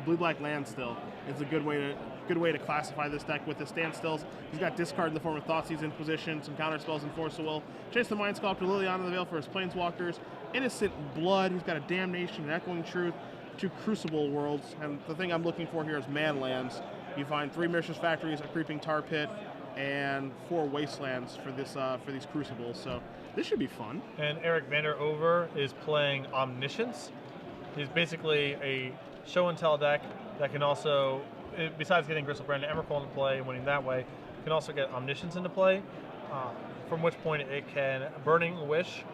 blue-black land still is a good way to classify this deck with the standstills. He's got discard in the form of Thoughtseize Inquisition, some counter spells, and Force of Will. Chase the Mind Sculptor, Liliana the Veil for his Planeswalkers, Innocent Blood. He's got a Damnation, an Echoing Truth, 2 Crucible Worlds, and the thing I'm looking for here is man lands. You find 3 Mishra's Factories, a Creeping Tar Pit, and 4 Wastelands for this for these Crucibles. So this should be fun. And Eric Vander Oever is playing Omniscience. He's basically a show and tell deck that can also, besides getting Gristlebrand and Emrakul into play and winning that way, can also get Omniscience into play, from which point it can Burning Wish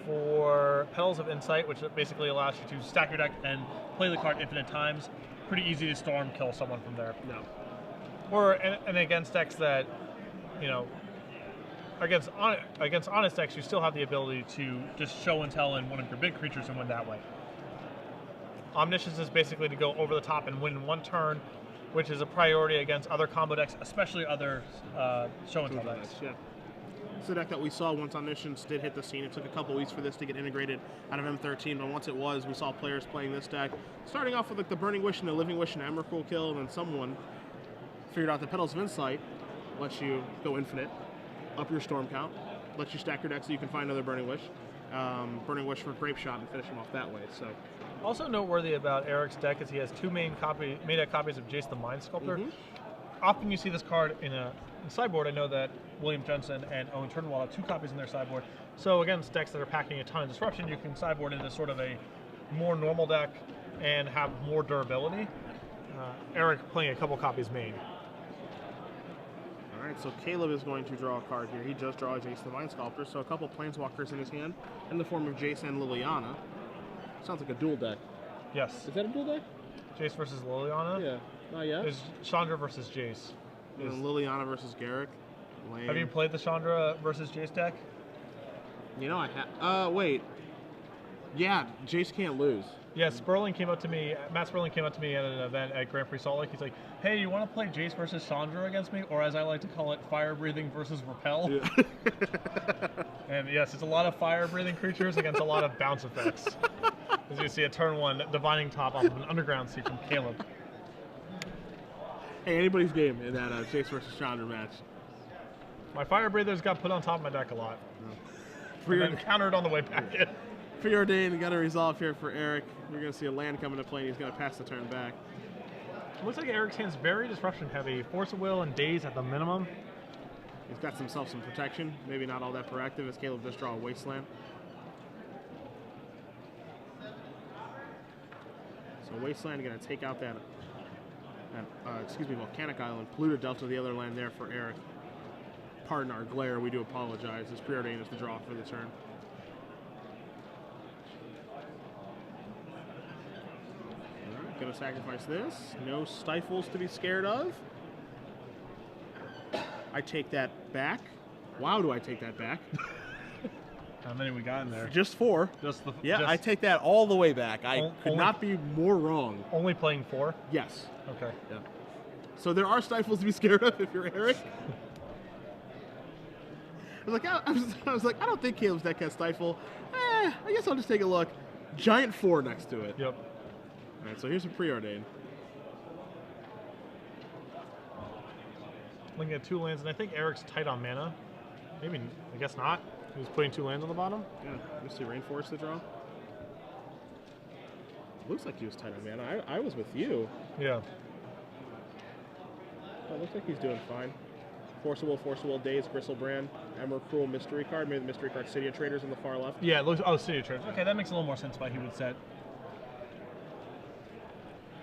for Petals of Insight, which basically allows you to stack your deck and play the card infinite times. Pretty easy to storm kill someone from there. No. Or and against decks that, you know, against honest decks, you still have the ability to just show and tell in one of your big creatures and win that way. Omniscience is basically to go over the top and win 1 turn, which is a priority against other combo decks, especially other show and tell decks. Yeah. It's a deck that we saw once Omniscience did hit the scene. It took a couple weeks for this to get integrated out of M13, but once it was, we saw players playing this deck, starting off with like the Burning Wish and the Living Wish and Emrakul kill, and then someone figured out the Petals of Insight lets you go infinite, up your storm count, lets you stack your deck so you can find another Burning Wish. Burning Wish for Grape Shot and finish him off that way. So, also noteworthy about Eric's deck is he has 2 main deck copies of Jace the Mind Sculptor. Often you see this card in sideboard. I know that William Jensen and Owen Turnwald have 2 copies in their sideboard. So against decks that are packing a ton of disruption, you can sideboard into sort of a more normal deck and have more durability. Eric playing a couple copies main. All right, so Caleb is going to draw a card here. He just draw a Jace the Mind Sculptor, so a couple Planeswalkers in his hand in the form of Jace and Liliana. Sounds like a dual deck. Yes. Is that a dual deck? Jace versus Liliana? Yeah. Not yet. There's Chandra versus Jace. And Liliana versus Garrick. Lame. Have you played the Chandra versus Jace deck? You know I have. Wait. Yeah, Jace can't lose. Yeah, Matt Sperling came up to me at an event at Grand Prix Salt Lake. He's like, hey, you want to play Jace versus Chandra against me? Or as I like to call it, fire breathing versus repel. Yeah. And yes, it's a lot of fire breathing creatures against a lot of bounce effects. As you see a turn 1 Divining Top off of an Underground Sea from Caleb. Hey, anybody's game in that Jace versus Chandra match. My fire breathers got put on top of my deck a lot. No. And then countered on the way back in. Preordained, got a resolve here for Eric. You're going to see a land come into play, and he's going to pass the turn back. Looks like Eric's hand's very disruption heavy. Force of Will and Daze at the minimum. He's got himself some protection. Maybe not all that proactive as Caleb just draw a Wasteland. So Wasteland going to take out that Volcanic Island. Polluta Delta, the other land there for Eric. Pardon our glare, we do apologize. His Preordain is the draw for the turn. Gonna sacrifice this. No stifles to be scared of. I take that back. Wow, do I take that back? How many we got in there? Just 4. I take that all the way back. I could not be more wrong. Only playing 4? Yes. Okay. Yeah. So there are stifles to be scared of if you're Eric. I was like, I don't think Caleb's deck has stifle. I guess I'll just take a look. Giant 4 next to it. Yep. All right, so here's a Preordain. Looking at 2 lands, and I think Eric's tight on mana. Maybe, I guess not. He was putting 2 lands on the bottom. Yeah, Misty Rainforest to draw. Looks like he was tight on mana. I was with you. Yeah. Oh, looks like he's doing fine. Force of Will, Daze, Gristlebrand, Emrakul, Mystery card. Maybe the Mystery card, City of Traders on the far left. Yeah, it looks. Oh, City of Traders. Okay, that makes a little more sense why he would set.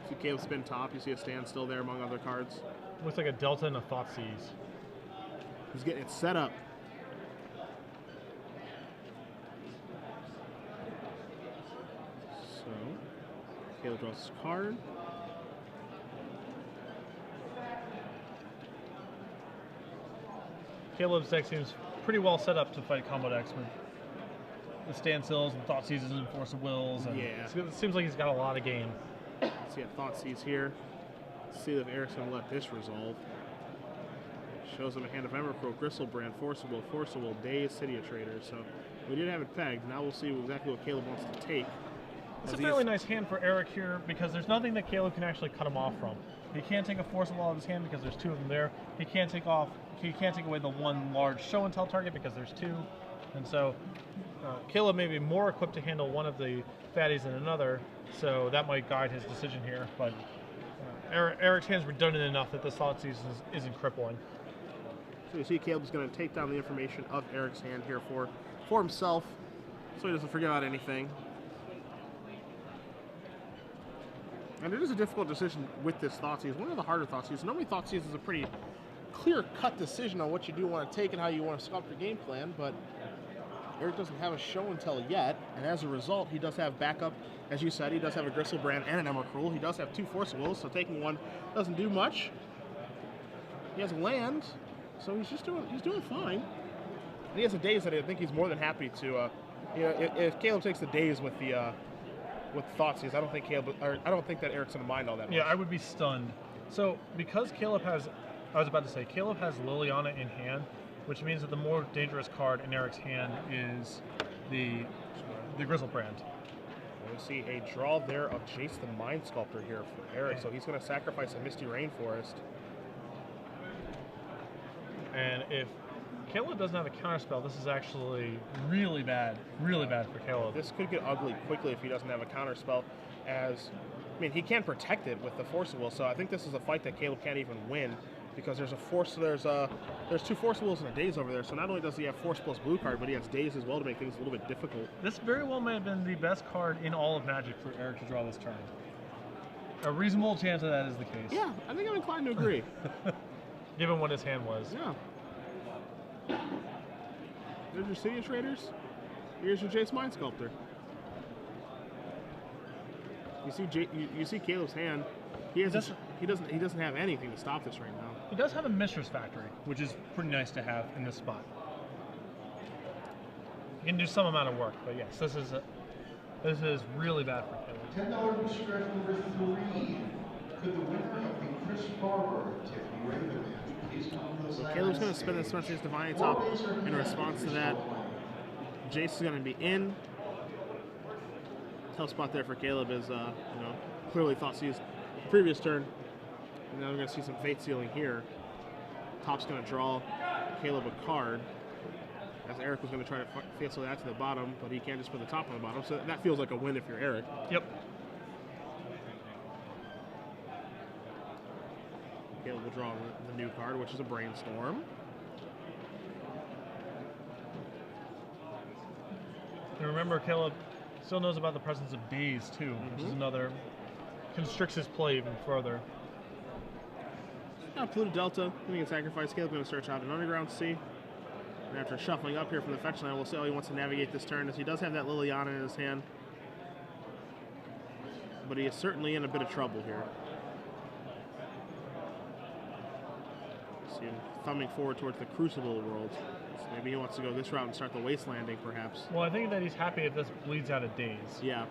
See Caleb spin top. You see a standstill there among other cards. Looks like a Delta and a Thoughtseize. He's getting it set up. So, Caleb draws his card. Caleb's deck seems pretty well set up to fight combo decks with the standstills and Thoughtseizes and Force of Wills. And yeah. It seems like he's got a lot of game. See a Thoughtseize here. See if Eric's going to let this resolve. Shows him a hand of Emrakul, Gristlebrand, Force of Will, Daze, City of Traders. So we did have it pegged. Now we'll see exactly what Caleb wants to take. It's a fairly nice hand for Eric here because there's nothing that Caleb can actually cut him off from. He can't take a Force of Will out of his hand because there's 2 of them there. He can't take away the 1 large show and tell target because there's 2. And so Caleb may be more equipped to handle one of the fatties than another, so that might guide his decision here. But Eric's hand's redundant enough that this Thoughtseize isn't crippling. So you see Caleb's going to take down the information of Eric's hand here for himself, so he doesn't forget about anything. And it is a difficult decision with this Thoughtseize. One of the harder Thoughtseizes. Normally Thoughtseize is a pretty clear-cut decision on what you do want to take and how you want to sculpt your game plan, but Eric doesn't have a show and tell yet, and as a result, he does have backup. As you said, he does have a Gristlebrand and an Emrakul. He does have 2 Force of Wills, so taking 1 doesn't do much. He has a land, so he's doing fine. And he has a Daze that I think he's more than happy to. If Caleb takes the Daze with the Thoughtseize, I don't think that Eric's gonna mind all that much. Yeah, I would be stunned. So because Caleb has Liliana in hand, which means that the more dangerous card in Eric's hand is the Grizzlebrand. We see a draw there of Jace the Mind Sculptor here for Eric, so he's going to sacrifice a Misty Rainforest. And if Caleb doesn't have a counterspell, this is actually really bad for Caleb. This could get ugly quickly if he doesn't have a counterspell, he can protect it with the Force of Will, so I think this is a fight that Caleb can't even win, because there's 2 Force Wills and a Daze over there, so not only does he have Force plus blue card, but he has Daze as well to make things a little bit difficult. This very well may have been the best card in all of Magic for Eric to draw this turn. A reasonable chance of that is the case. Yeah, I think I'm inclined to agree. Given what his hand was. Yeah. There's your City of Traders. Here's your Jace Mind Sculptor. You see Caleb's hand. He doesn't have anything to stop this right now. He does have a Mistress Factory, which is pretty nice to have in this spot. You can do some amount of work, but yes, this is really bad for Caleb. $10 stretch number 3. Could the winner of the Chris Barber Tiffany Raven match please come to the So side? Caleb's going to spend his Smartest Divine Top in response to that. Jace is going to be in. Tough spot there for Caleb is, clearly Thoughtseize previous turn. And now we're going to see some Fate Sealing here. Top's going to draw Caleb a card, as Eric was going to try to Fate Seal that to the bottom, but he can't just put the top on the bottom. So that feels like a win if you're Eric. Yep. Caleb will draw the new card, which is a Brainstorm. And remember, Caleb still knows about the presence of Daze too, which is another constricts his play even further. Now Pluto Delta, we can sacrifice. Caleb's going to search out an Underground Sea. And after shuffling up here from the fetch line, we'll see how he wants to navigate this turn, as he does have that Liliana in his hand. But he is certainly in a bit of trouble here. See him thumbing forward towards the Crucible world. So maybe he wants to go this route and start the Wastelanding, perhaps. Well, I think that he's happy if this bleeds out of Daze. Yeah.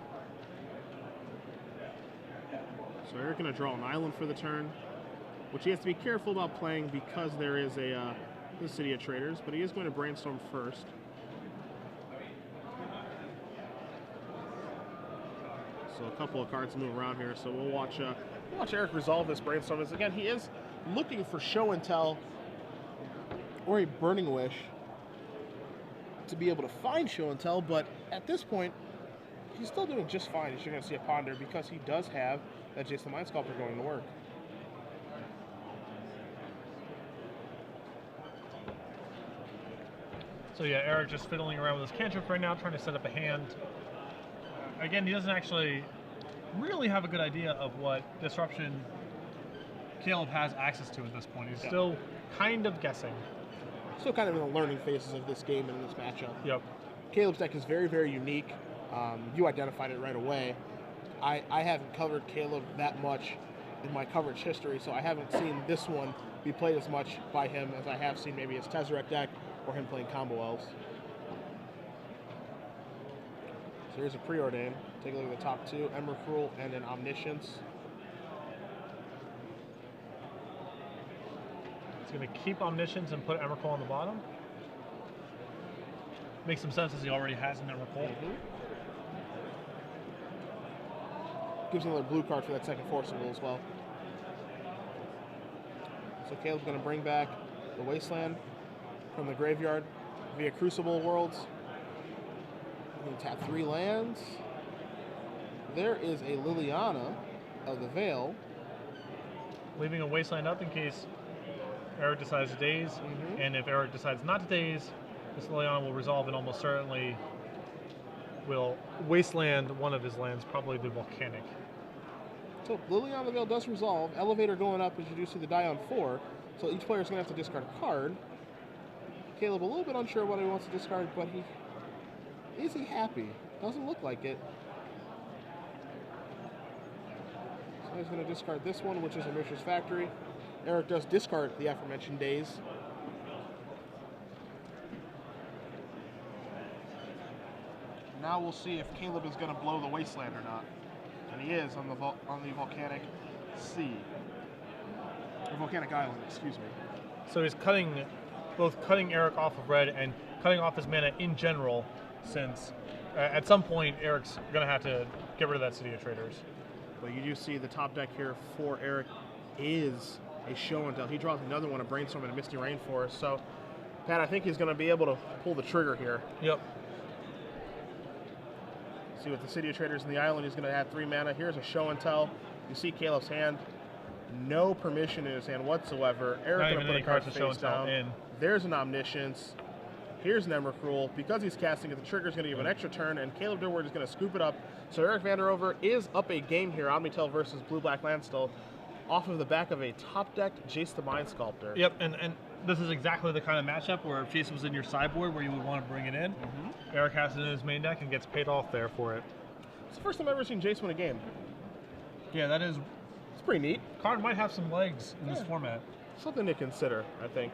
So Eric going to draw an island for the turn, which he has to be careful about playing because there is the City of Traders, but he is going to Brainstorm first. So a couple of cards move around here, so we'll watch Eric resolve this Brainstorm. As again, he is looking for Show and Tell or a Burning Wish to be able to find Show and Tell, but at this point, he's still doing just fine, as you're going to see a Ponder, because he does have that Jace the Mind Sculptor going to work. So yeah, Eric just fiddling around with his cantrip right now, trying to set up a hand. Again, he doesn't actually really have a good idea of what disruption Caleb has access to at this point. He's still kind of guessing. Still kind of in the learning phases of this game and in this matchup. Yep. Caleb's deck is very, very unique. You identified it right away. I haven't covered Caleb that much in my coverage history, so I haven't seen this one be played as much by him as I have seen maybe his Tezzeret deck or him playing Combo Elves. So here's a Preordain. Take a look at the top two, Emrakul and an Omniscience. He's going to keep Omniscience and put Emrakul on the bottom. Makes some sense as he already has an Emrakul. Gives another blue card for that second Forcible as well. So Caleb's going to bring back the Wasteland from the graveyard via Crucible Worlds. We're going to tap 3 lands. There is a Liliana of the Veil. Leaving a Wasteland up in case Eric decides to daze, and if Eric decides not to daze, this Liliana will resolve and almost certainly will Wasteland one of his lands, probably the Volcanic. So Liliana of the Veil does resolve. Elevator going up as you do see the die on 4. So each player is going to have to discard a card. Caleb a little bit unsure what he wants to discard, but is he happy? Doesn't look like it. So he's going to discard this one, which is a Mishra's Factory. Eric does discard the aforementioned Daze. Now we'll see if Caleb is going to blow the Wasteland or not. And he is on the Volcanic Sea. Or Volcanic Island, excuse me. So he's both cutting Eric off of red and cutting off his mana in general, since at some point Eric's going to have to get rid of that City of Traders. But you do see the top deck here for Eric is a Show and Tell. He draws another one, a Brainstorm and a Misty Rainforest. So, Pat, I think he's going to be able to pull the trigger here. Yep. See, with the City of Traders in the island, he's going to add 3 mana. Here's a Show and Tell. You see Caleb's hand. No permission in his hand whatsoever. Eric going to put a card face down. There's an Omniscience. Here's an Emrakul. Because he's casting it, the trigger's going to give an extra turn, and Caleb Durward is going to scoop it up. So Eric Vander is up a game here, Omnitel versus Blue-Black Landstill, off of the back of a top-decked Jace the Mind Sculptor. Yep, and this is exactly the kind of matchup where if Jace was in your sideboard where you would want to bring it in, Eric has it in his main deck and gets paid off there for it. It's the first time I've ever seen Jace win a game. Yeah, that is... It's pretty neat. Card might have some legs in this format. Something to consider, I think.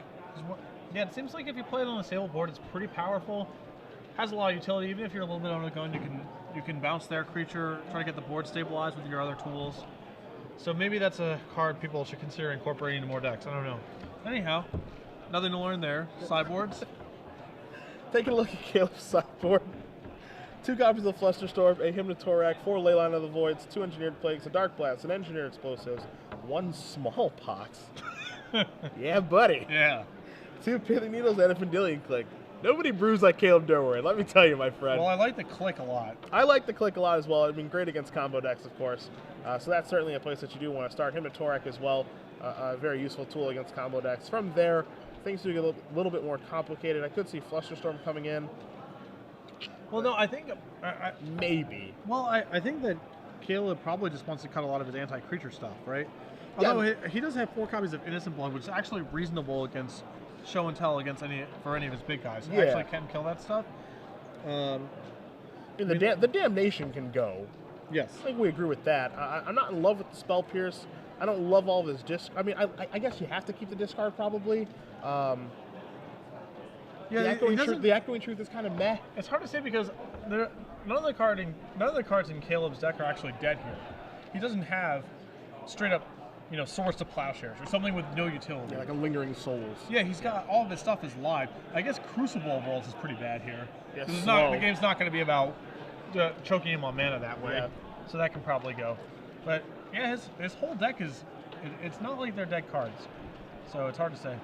Yeah, it seems like if you play it on a stable board, it's pretty powerful. Has a lot of utility. Even if you're a little bit on the gun, you can bounce their creature, try to get the board stabilized with your other tools. So maybe that's a card people should consider incorporating into more decks. I don't know. Anyhow, nothing to learn there. Sideboards. Taking a look at Caleb's sideboard. 2 copies of Flusterstorm, a Hymnotorak, 4 Leyline of the Voids, 2 Engineered Plagues, a Dark Blast, an Engineered Explosives, 1 Smallpox. Yeah, buddy. Yeah. 2 Pithing Needles and a Fendilian Click. Nobody brews like Caleb Durward, let me tell you, my friend. Well, I like the click a lot. I like the click a lot as well. It's been great against combo decks, of course. So that's certainly a place that you do want to start. Hymnotorak as well, a very useful tool against combo decks. From there, things do get a little bit more complicated. I could see Flusterstorm coming in. Well, no, I think... maybe. Well, I think that Caleb probably just wants to cut a lot of his anti-creature stuff, right? Although he does have 4 copies of Innocent Blood, which is actually reasonable against Show and Tell against for any of his big guys. Yeah. Actually can kill that stuff. The Damnation can go. Yes. I think we agree with that. I'm not in love with the Spell Pierce. I don't love all of his disc. I mean, I guess you have to keep the discard probably. Yeah, the Echoing Truth is kind of meh. It's hard to say because none of the cards in Caleb's deck are actually dead here. He doesn't have straight up, Swords to Plowshares or something with no utility. Yeah, like a Lingering Souls. Yeah, he's got all of his stuff is live. I guess Crucible Worlds is pretty bad here. Yeah, the game's not going to be about choking him on mana that way. Yeah. So that can probably go. But yeah, his whole deck it's not like they're dead cards. So it's hard to say.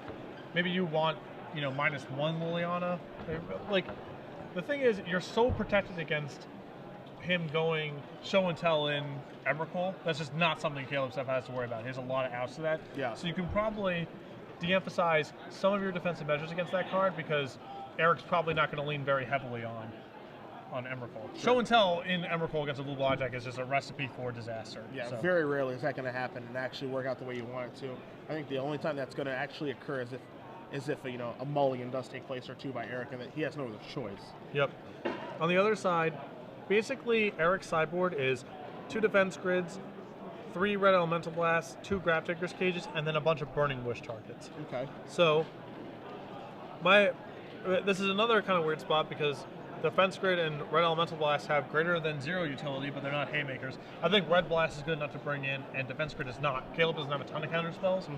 Maybe you want -1 Liliana. Like, the thing is, you're so protected against him going Show and Tell in Emrakul. That's just not something Caleb Steff has to worry about. He has a lot of outs to that. Yeah. So you can probably de-emphasize some of your defensive measures against that card because Eric's probably not going to lean very heavily on Emrakul. Sure. Show and Tell in Emrakul against a blue black deck is just a recipe for disaster. Yeah, so. Very rarely is that going to happen and actually work out the way you want it to. I think the only time that's going to actually occur is if a mulligan does take place or 2 by Eric and that he has no other choice. Yep. On the other side, basically Eric's sideboard is 2 defense grids, 3 red elemental blasts, 2 Grafdigger's cages, and then a bunch of burning wish targets. Okay. So this is another kind of weird spot because defense grid and red elemental blast have greater than 0 utility, but they're not haymakers. I think red blast is good enough to bring in, and defense grid is not. Caleb doesn't have a ton of counter spells,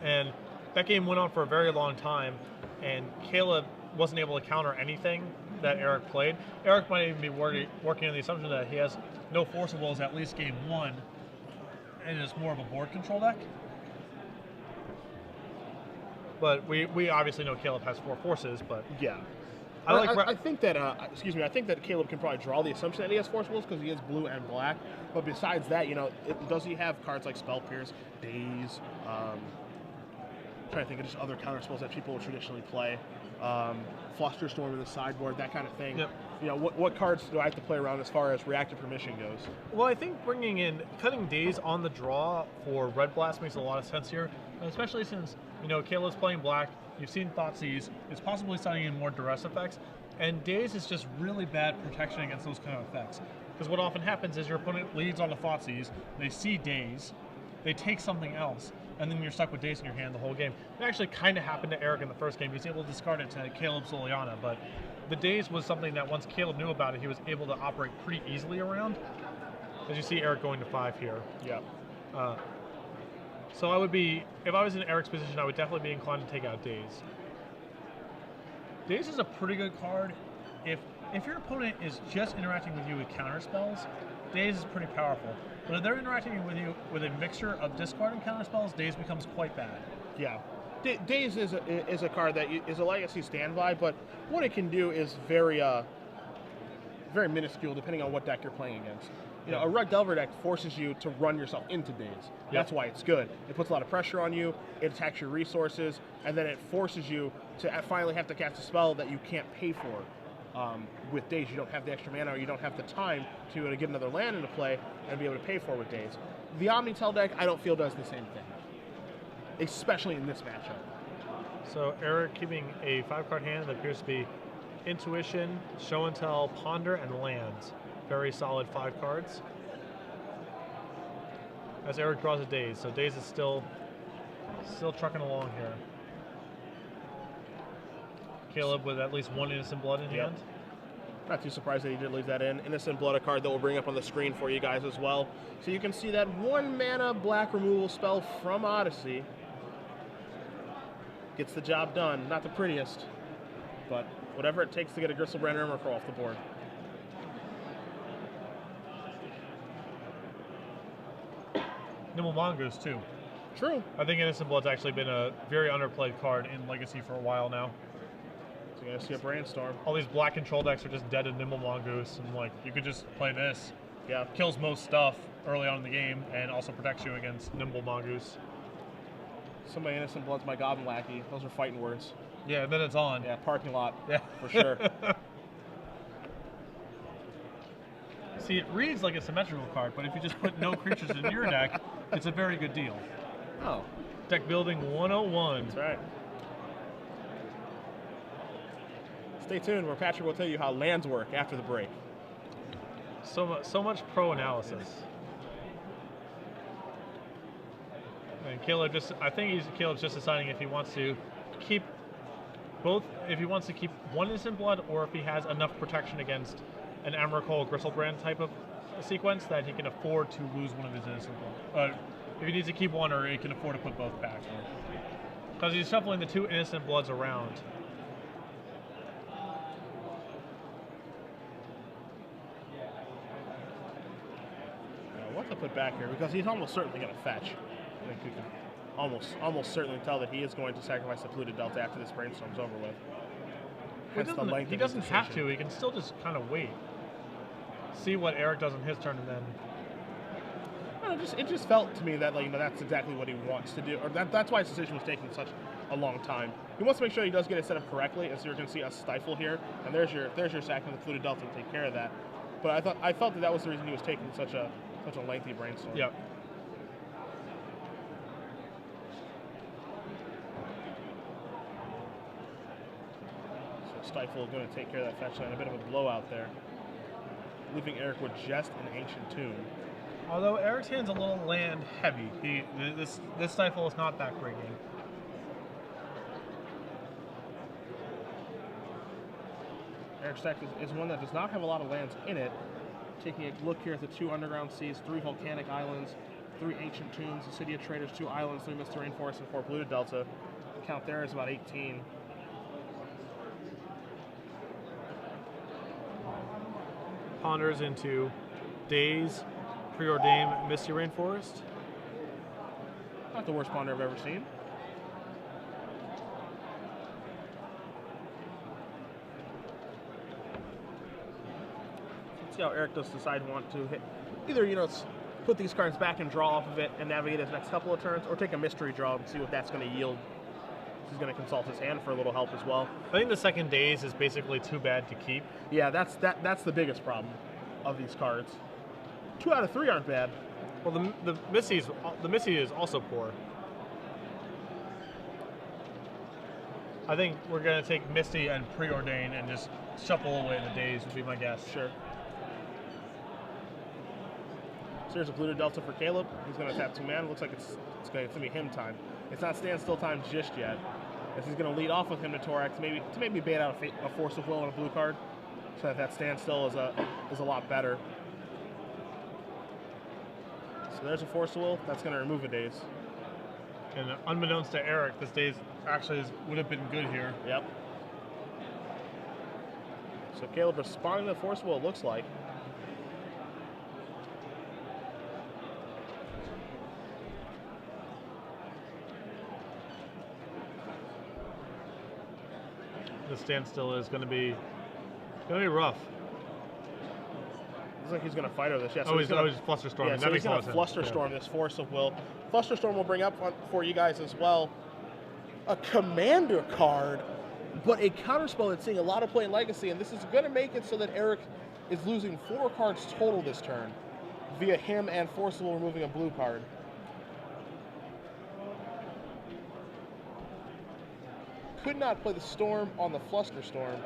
and that game went on for a very long time, and Caleb wasn't able to counter anything that Eric played. Eric might even be working on the assumption that he has no Force of Wills at least game 1, and it's more of a board control deck. But we obviously know Caleb has 4 forces, but Yeah. I think that I think that Caleb can probably draw the assumption that he has Force Wills because he is blue and black. But besides that, does he have cards like Spell Pierce, Daze? Trying to think of just other counter spells that people would traditionally play. Flusterstorm in the sideboard, that kind of thing. Yep. What cards do I have to play around as far as reactive permission goes? Well, I think cutting Daze on the draw for Red Blast makes a lot of sense here, especially since Caleb's playing black. You've seen Thoughtseize. It's possibly signing in more duress effects, and Daze is just really bad protection against those kind of effects. Because what often happens is your opponent leads on the Thoughtseize, they see Daze, they take something else, and then you're stuck with Daze in your hand the whole game. It actually kind of happened to Eric in the first game. He was able to discard it to Caleb's Liliana, but the Daze was something that once Caleb knew about it, he was able to operate pretty easily around. As you see Eric going to 5 here. Yeah. So if I was in Eric's position, I would definitely be inclined to take out Daze. Daze is a pretty good card. If your opponent is just interacting with you with counter spells, Daze is pretty powerful. But if they're interacting with you with a mixture of discard and counter spells, Daze becomes quite bad. Yeah. Daze is a card that is a legacy standby, but what it can do is very minuscule depending on what deck you're playing against. A Rug Delver deck forces you to run yourself into Daze. That's why it's good. It puts a lot of pressure on you, it attacks your resources, and then it forces you to finally have to cast a spell that you can't pay for. With Daze, you don't have the extra mana, or you don't have the time to get another land into play and be able to pay for with Daze. The Omnitel deck, I don't feel does the same thing, especially in this matchup. So Eric keeping a 5-card hand that appears to be Intuition, Show and Tell, Ponder, and Lands. Very solid 5 cards. As Eric draws a Daze, so Daze is still trucking along here. Caleb with at least 1 Innocent Blood in hand. Not too surprised that he did leave that in. Innocent Blood, a card that we'll bring up on the screen for you guys as well. So you can see that 1 mana black removal spell from Odyssey. Gets the job done. Not the prettiest, but whatever it takes to get a Gristlebrand Emrakul off the board. Nimble Mongoose too. True. I think Innocent Blood's actually been a very underplayed card in Legacy for a while now. So you're going to see a Brainstorm. All these black control decks are just dead to Nimble Mongoose, and you could just play this. Yeah. Kills most stuff early on in the game, and also protects you against Nimble Mongoose. Somebody Innocent Blood's my Goblin Lackey. Those are fighting words. Yeah, and then it's on. Yeah, parking lot. Yeah. For sure. See, it reads like a symmetrical card, but if you just put no creatures in your deck, it's a very good deal. Oh. Deck building 101. That's right. Stay tuned, where Patrick will tell you how lands work after the break. So much pro analysis. And Caleb Caleb's just deciding if he wants to keep both, if he wants to keep 1 Innocent Blood, or if he has enough protection against an Emrakul Gristlebrand type of sequence that he can afford to lose 1 of his Innocent Blood. If he needs to keep 1, or he can afford to put both back. Because he's shuffling the 2 Innocent Bloods around. What to put back here, because he's almost certainly going to fetch. I think we can almost certainly tell that he is going to sacrifice the Polluted Delta after this Brainstorm's over with. He doesn't have to. He can still just kind of wait. See what Eric does on his turn, and then... It just felt to me that that's exactly what he wants to do, or that's why his decision was taking such a long time. He wants to make sure he does get it set up correctly, and so you're going to see a Stifle here, and there's your sack from the Polluted Delta to take care of that. But I felt that was the reason he was taking such a lengthy Brainstorm. Yep. So Stifle is going to take care of that fetch line. A bit of a blowout there, leaving Eric with just an Ancient Tomb. Although Eric's hand's a little land heavy, this Stifle is not that great game. Eric's deck is one that does not have a lot of lands in it. Taking a look here at the 2 Underground Seas, 3 Volcanic Islands, 3 Ancient Tombs, the City of Traders, 2 Islands, 3 Mist Rainforest, and 4 Polluted Delta. The count there is about 18. Ponders into Daze, Preordained Misty Rainforest. Not the worst ponder I've ever seen. Let's see how Eric does decide want to hit. Either, put these cards back and draw off of it and navigate his next couple of turns, or take a mystery draw and see what that's going to yield. He's going to consult his hand for a little help as well. I think the second Daze is basically too bad to keep. Yeah, that's the biggest problem of these cards. 2 out of 3 aren't bad. Well, the Misty is also poor. I think we're going to take Misty and Preordain and just shuffle away the Daze would be my guess. Sure. So here's a polluted delta for Caleb. He's going to tap 2 mana. Looks like it's going to be him time. It's not standstill time just yet. As he's going to lead off with him to Torax, maybe bait out a Force of Will on a blue card, so that standstill is a lot better. So there's a Force of Will. That's going to remove a Daze. And unbeknownst to Eric, this Daze actually would have been good here. Yep. So Caleb responding to the Force of Will, it looks like. The standstill is going to be rough. Looks like he's going to fight over this. Yeah, so he's going to Flusterstorm. Yeah, so he's going to Flusterstorm this Force of Will. Flusterstorm will bring up for you guys as well a Commander card, but a counterspell that's seeing a lot of play in Legacy, and this is going to make it so that Eric is losing 4 cards total this turn via him and Force of Will removing a blue card. Could not play the Storm on the Flusterstorm,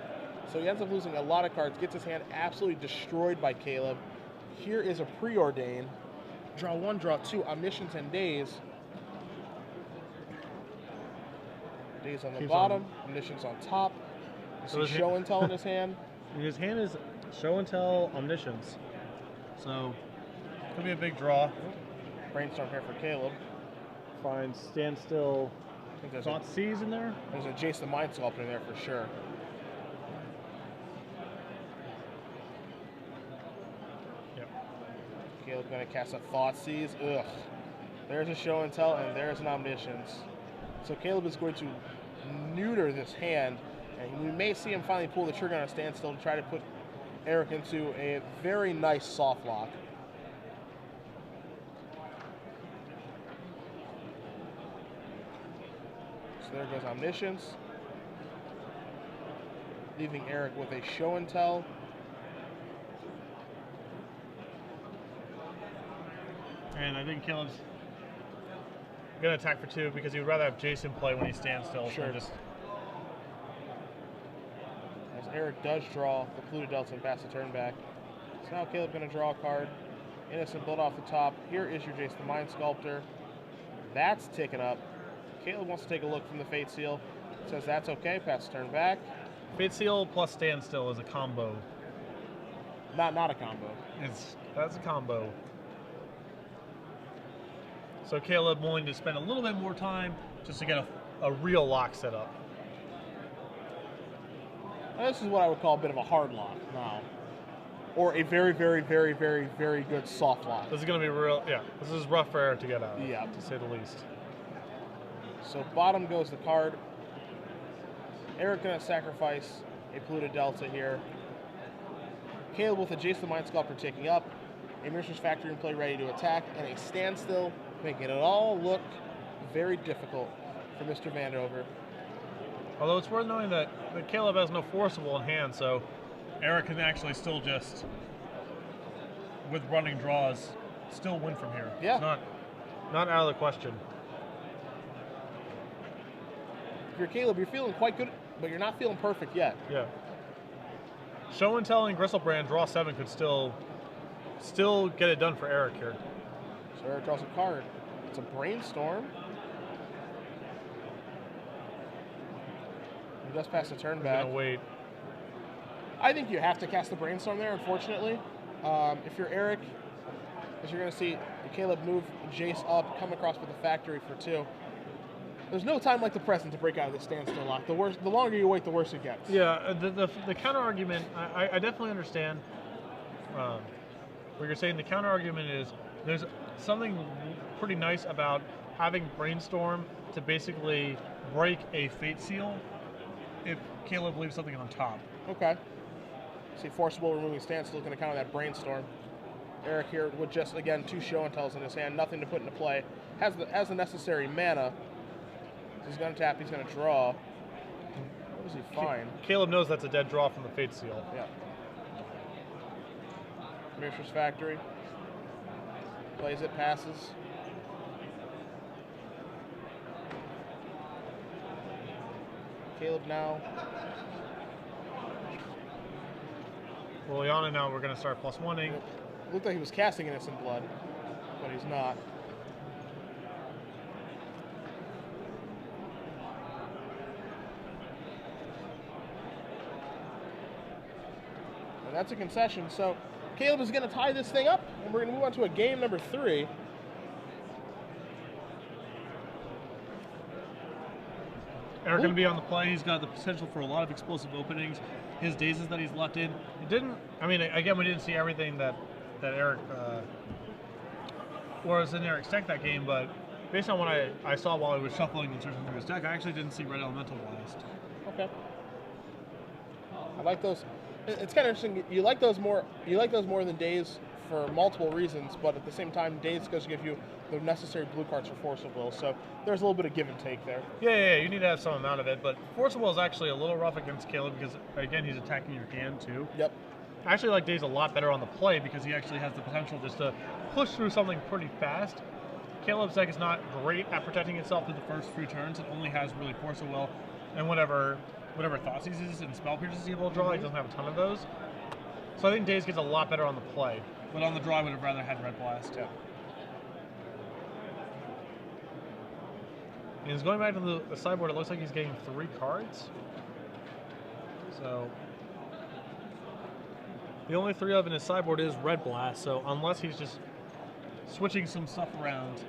so he ends up losing a lot of cards, gets his hand absolutely destroyed by Caleb. Here is a Preordain. Draw 1, draw 2, Omniscience and Daze. Daze on the bottom, Omniscience on top. You see Show and Tell in his hand. His hand is Show and Tell, Omniscience. So, could be a big draw. Brainstorm here for Caleb. Find Standstill. Thought Seize in there? There's a Jace the Mind Sculptor in there for sure. Yep. Caleb going to cast a Thought Seize. Ugh. There's a Show and Tell, and there's an Omniscience. So Caleb is going to neuter this hand, and we may see him finally pull the trigger on a Standstill to try to put Eric into a very nice soft lock. There goes Omniscience, leaving Eric with a Show and Tell. And I think Caleb's going to attack for 2 because he would rather have Jason play when he stands still. Sure. Just... As Eric does draw the polluted delta and pass the turn back. So now Caleb's going to draw a card. Innocent Blood off the top. Here is your Jace the Mind Sculptor. That's ticking up. Caleb wants to take a look from the Fate Seal. Says that's okay, pass the turn back. Fate Seal plus Standstill is a combo. Not a combo. That's a combo. So Caleb willing to spend a little bit more time just to get a real lock set up. Now, this is what I would call a bit of a hard lock now. Or a very, very, very, very, very good soft lock. This is going to be real, yeah. This is rough for Eric to get out of, yeah, to say the least. So bottom goes the card. Eric going to sacrifice a polluted delta here. Caleb with a Jace the Mind Sculptor taking up. A Mercer's Factory in play ready to attack. And a Standstill, making it all look very difficult for Mr. Vander. Although it's worth knowing that Caleb has no Forcible in hand, so Eric can actually still just, with running draws, still win from here. Yeah. It's not out of the question. If you're Caleb, you're feeling quite good, but you're not feeling perfect yet. Yeah. Show and Tell and Gristlebrand draw 7 could still get it done for Eric here. So Eric draws a card. It's a Brainstorm. He does pass the turn back. Gonna wait. I think you have to cast the Brainstorm there, unfortunately. If you're Eric, as you're going to see Caleb move Jace up, come across with the Factory for 2. There's no time like the present to break out of the Standstill lock. The longer you wait, the worse it gets. Yeah, the counter argument, I definitely understand. what you're saying, the counter argument is there's something pretty nice about having Brainstorm to basically break a Fate Seal if Caleb leaves something on top. Okay. See, Forcible removing stance is going to counter that Brainstorm. Eric here with just, again, 2 show and tells in his hand, nothing to put into play. Has the necessary mana. He's going to tap, he's going to draw. What does he find? Caleb knows that's a dead draw from the Fate Seal. Yeah. Mishra's Factory. Plays it, passes. Caleb now. Liliana now we're going to start +1ing. Looked like he was casting Innocent Blood, but he's not. And that's a concession. So Caleb is going to tie this thing up, and we're going to move on to a game number 3. Eric going to be on the play. He's got the potential for a lot of explosive openings. His dazes that he's left in. It didn't. I mean, again, we didn't see everything that Eric was in Eric's deck that game, but based on what I saw while he was shuffling and searching through his deck, I actually didn't see Red Elemental Blast. Okay. I like those. It's kind of interesting. You like those more. You like those more than Daze for multiple reasons, but at the same time, Daze goes to give you the necessary blue cards for Force of Will. So there's a little bit of give and take there. Yeah, you need to have some amount of it, but Force of Will is actually a little rough against Caleb because, again, he's attacking your hand too. Yep. I actually like Daze a lot better on the play because he actually has the potential just to push through something pretty fast. Caleb's deck is not great at protecting itself through the first few turns. It only has really Force of Will and whatever Thoughtseize and Spell Pierce is able to draw. He doesn't have a ton of those. So I think Daze gets a lot better on the play. But on the draw, I would have rather had Red Blast. Yeah. And he's going back to the sideboard. It looks like he's getting 3 cards. So the only 3 of in his sideboard is Red Blast. So unless he's just switching some stuff around,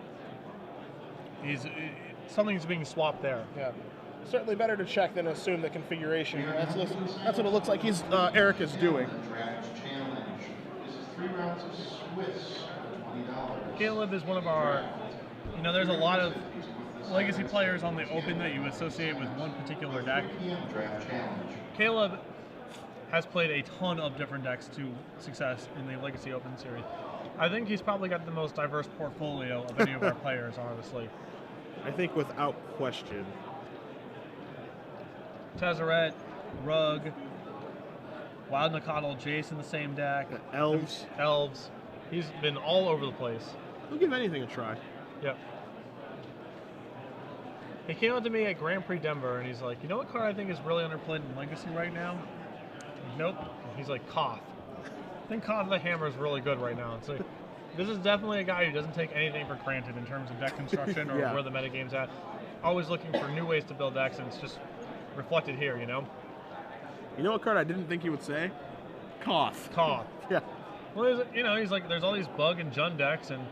something's being swapped there. Yeah. Certainly better to check than assume the configuration. That's what it looks like Eric is doing. Draft challenge. This is 3 rounds of Swiss for $20. Caleb is one of our, there's a lot of legacy players on the Open that you associate with one particular deck. Draft challenge. Caleb has played a ton of different decks to success in the Legacy Open series. I think he's probably got the most diverse portfolio of any of our players, honestly. I think without question. Tezzeret, Rug, Wild Nakatl, Jace in the same deck. Elves. He's been all over the place. He'll give anything a try. Yep. He came up to me at Grand Prix Denver, and he's like, you know what card I think is really underplayed in Legacy right now? Nope. He's like, Koth. I think Koth the Hammer is really good right now. It's like, this is definitely a guy who doesn't take anything for granted in terms of deck construction or where the metagame's at. Always looking for new ways to build decks, and it's just reflected here, You know what card I didn't think he would say? Koth. Yeah. Well, he's like, there's all these Bug and Jund decks, and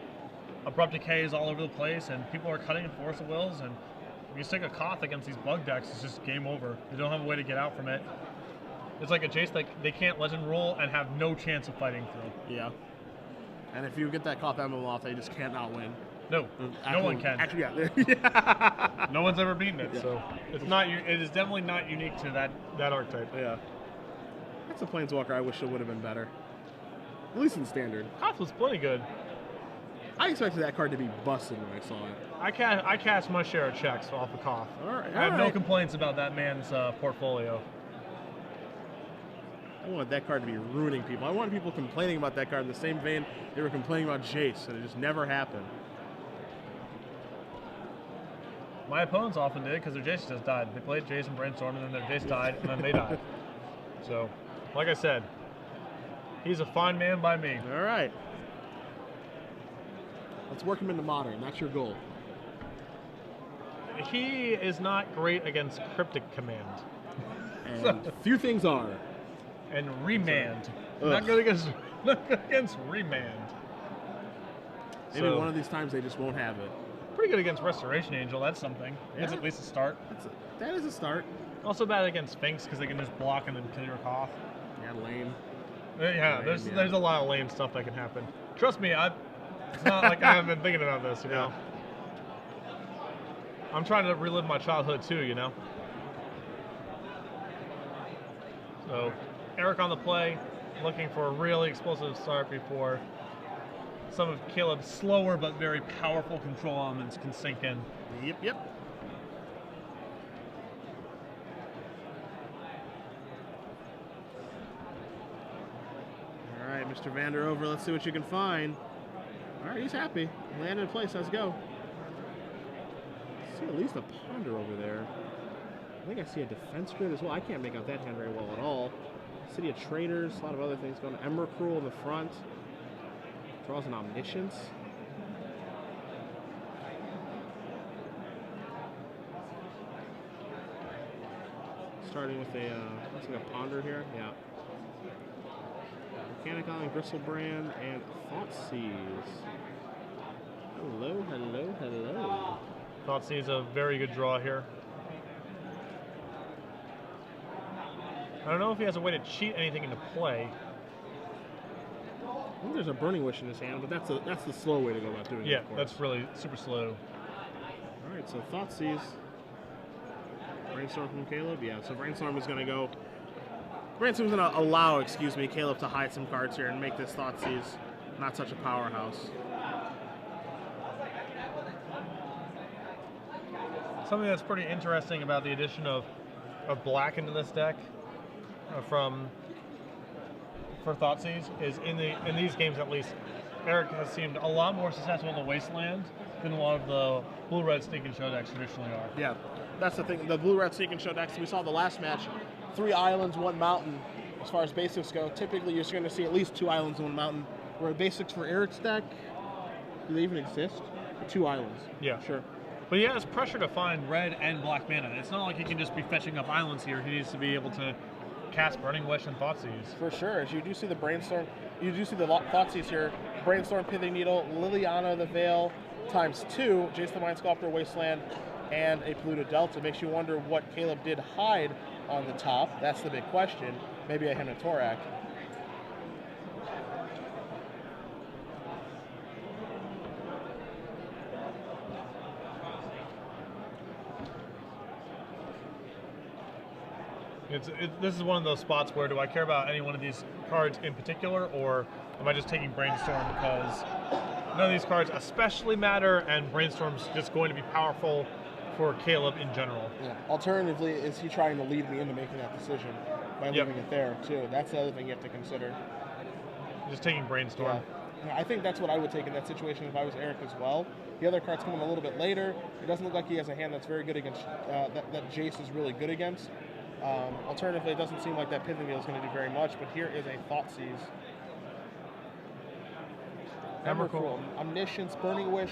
Abrupt Decay is all over the place, and people are cutting Force of Wills, and if you stick a Koth against these Bug decks, it's just game over. You don't have a way to get out from it. It's like a Jace that they can't Legend Rule and have no chance of fighting through. Yeah. And if you get that Koth emblem off, they just cannot win. No, no one can. Actually, yeah. No one's ever beaten it, so it's not. It is definitely not unique to that archetype. Yeah. That's a Planeswalker I wish it would have been better. At least in Standard. Koth was plenty good. I expected that card to be busted when I saw it. I cast my share of checks off of Koth. All right. I have no complaints about that man's portfolio. I wanted that card to be ruining people. I wanted people complaining about that card in the same vein they were complaining about Jace, and it just never happened. My opponents often did because their Jace just died. They played Jace and Brainstorm, and then their Jace died, and then they died. So, like I said, he's a fine man by me. All right. Let's work him into Modern. That's your goal. He is not great against Cryptic Command. And few things are. And Remand. Not good against Remand. Maybe one of these times they just won't have it. Pretty good against Restoration Angel. That's something. Yeah. That's at least a start. That is a start. Also bad against Sphinx because they can just block and then kill your Koth. Yeah, lame. Yeah, there's a lot of lame stuff that can happen. Trust me, it's not like I haven't been thinking about this, you know. I'm trying to relive my childhood too, you know. So, Eric on the play, looking for a really explosive start before some of Caleb's slower but very powerful control elements can sink in. Yep. All right, Mr. Vander over. Let's see what you can find. All right, he's happy. Landed in place. Let's go. I see at least a ponder over there. I think I see a defense grid as well. I can't make out that hand very well at all. City of Traders, a lot of other things going on. Emrakul in the front. Draws an Omniscience. Starting with a, looks like a ponder here. Yeah. Mechanic Island, Gristlebrand, and Thoughtseize. Hello. Thoughtseize a very good draw here. I don't know if he has a way to cheat anything into play. I think there's a Burning Wish in his hand, but that's the slow way to go about doing it. Yeah, that's really super slow. All right, so Thoughtseize. Brainstorm from Caleb? Yeah, so Brainstorm is going to go... Brainstorm's going to allow, Caleb to hide some cards here and make this Thoughtseize not such a powerhouse. Something that's pretty interesting about the addition of black into this deck for Thoughtseize is in these games at least, Eric has seemed a lot more successful in the Wasteland than a lot of the blue-red Sneak and Show decks traditionally are. Yeah, that's the thing. The blue-red Sneak and Show decks, we saw the last match, 3 islands, 1 mountain. As far as basics go, typically you're going to see at least 2 islands and 1 mountain. Where basics for Eric's deck, do they even exist? 2 islands. Yeah. Sure. But he has pressure to find red and black mana. It's not like he can just be fetching up islands here. He needs to be able to cast Burning Wish and Thoughtseize. For sure. As you do see the Brainstorm, you do see the Thoughtseize here. Brainstorm, Pithing Needle, Liliana the Veil, ×2, Jace the Mind Sculptor, Wasteland, and a Polluted Delta. Makes you wonder what Caleb did hide on the top. That's the big question. Maybe a Hematorak. This is one of those spots where do I care about any one of these cards in particular, or am I just taking Brainstorm because none of these cards especially matter and Brainstorm's just going to be powerful for Caleb in general? Yeah. Alternatively, is he trying to lead me into making that decision by leaving it there too? That's the other thing you have to consider. Just taking Brainstorm. Yeah. I think that's what I would take in that situation if I was Eric as well. The other cards come in a little bit later. It doesn't look like he has a hand that's very good against, that Jace is really good against. Alternatively, it doesn't seem like that Pithing Needle is going to do very much, but here is a Thoughtseize. Emrakul, Omniscience, Burning Wish,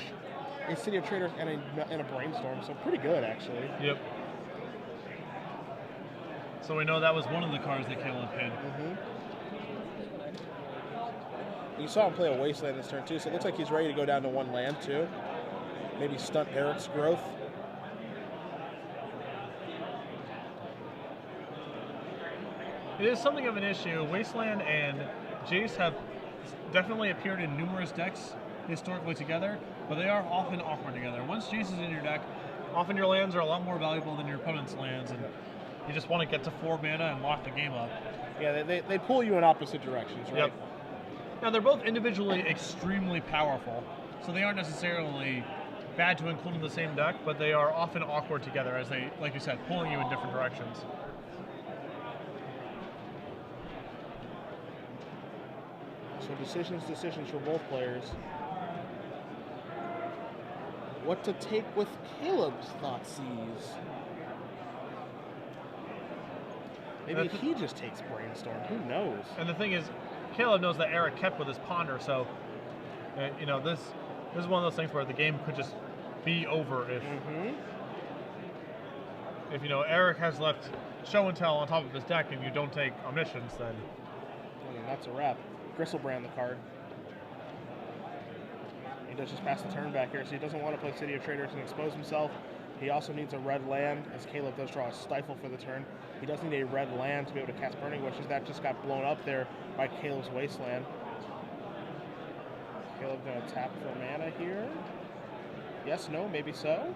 a City of Traders, and a Brainstorm, so pretty good, actually. Yep. So we know that was one of the cards that Caleb hid. You saw him play a Wasteland this turn, too, so it looks like he's ready to go down to 1 land, too. Maybe stunt Eric's growth. It is something of an issue. Wasteland and Jace have definitely appeared in numerous decks historically together, but they are often awkward together. Once Jace is in your deck, often your lands are a lot more valuable than your opponent's lands, and you just want to get to 4 mana and lock the game up. Yeah, they pull you in opposite directions, right? Yep. Now, they're both individually extremely powerful, so they aren't necessarily bad to include in the same deck, but they are often awkward together as they, like you said, pulling you in different directions. So decisions for both players. What to take with Caleb's Thoughtseize? Maybe he just takes Brainstorm. Who knows? And the thing is, Caleb knows that Eric kept with his Ponder, so you know this is one of those things where the game could just be over if you know Eric has left Show and Tell on top of his deck and you don't take Omniscience, then that's a wrap. Gristlebrand the card. He does just pass the turn back here, so he doesn't want to play City of Traders and expose himself. He also needs a red land, as Caleb does draw a Stifle for the turn. He does need a red land to be able to cast Burning Wishes. That just got blown up there by Caleb's Wasteland. Caleb going to tap for mana here. Yes, no, maybe so.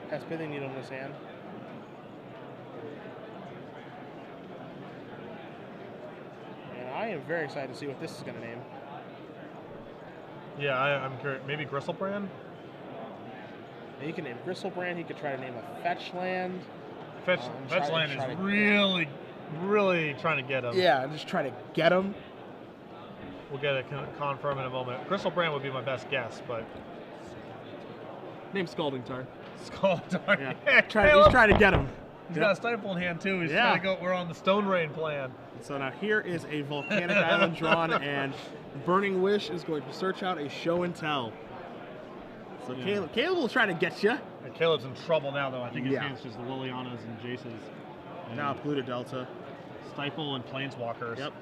Has Pithing Needle in his hand. And I am very excited to see what this is going to name. Yeah, I'm curious. Maybe Gristlebrand? And he can name Gristlebrand. He could try to name a Fetch Land. Fetch Land is really, really trying to get him. Yeah, just try to get him. We'll get it confirmed in a moment. Gristlebrand would be my best guess, but... Name Scalding Tar. Scaldar. Yeah. Yeah, He's trying to get him. He's got a Stifle in hand, too. He's trying to go... We're on the Stone Rain plan. So now here is a Volcanic Island drawn, and Burning Wish is going to search out a Show and Tell. So Caleb will try to get you. And Caleb's in trouble now, though. I think his hand's just the Lilianas and Jaces. And now Polluted Delta. Stifle and Planeswalkers. Yep.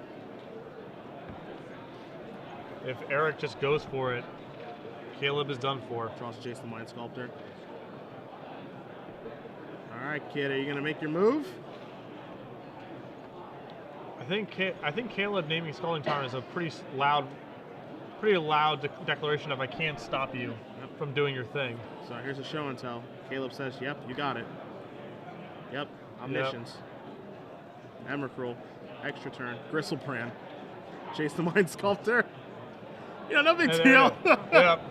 If Eric just goes for it, Caleb is done for. Draws Jace the Mind Sculptor. All right, kid, are you going to make your move? I think Caleb naming Scalding Tarn is a pretty loud declaration of I can't stop you from doing your thing. So here's a Show and Tell. Caleb says, "Yep, you got it." Yep, Omniscience. Emrakul, extra turn, Gristlebrand, Chase the Mind Sculptor. No big deal. Yep.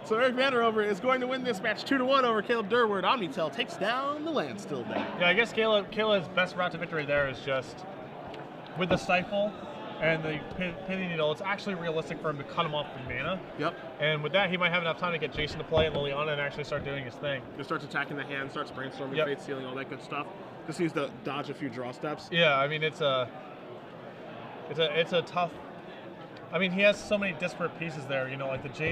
So Eric Vander over is going to win this match 2-1 over Caleb Durward. Omnitel takes down the land still there. Yeah, I guess Caleb's best route to victory there is just with the Stifle and the Pithing Needle. It's actually realistic for him to cut him off from mana. Yep. And with that, he might have enough time to get Jason to play and Liliana and actually start doing his thing. He starts attacking the hand, starts brainstorming, Fate Sealing, all that good stuff. Just needs to dodge a few draw steps. Yeah, I mean it's a tough. I mean he has so many disparate pieces there. Like the Jason.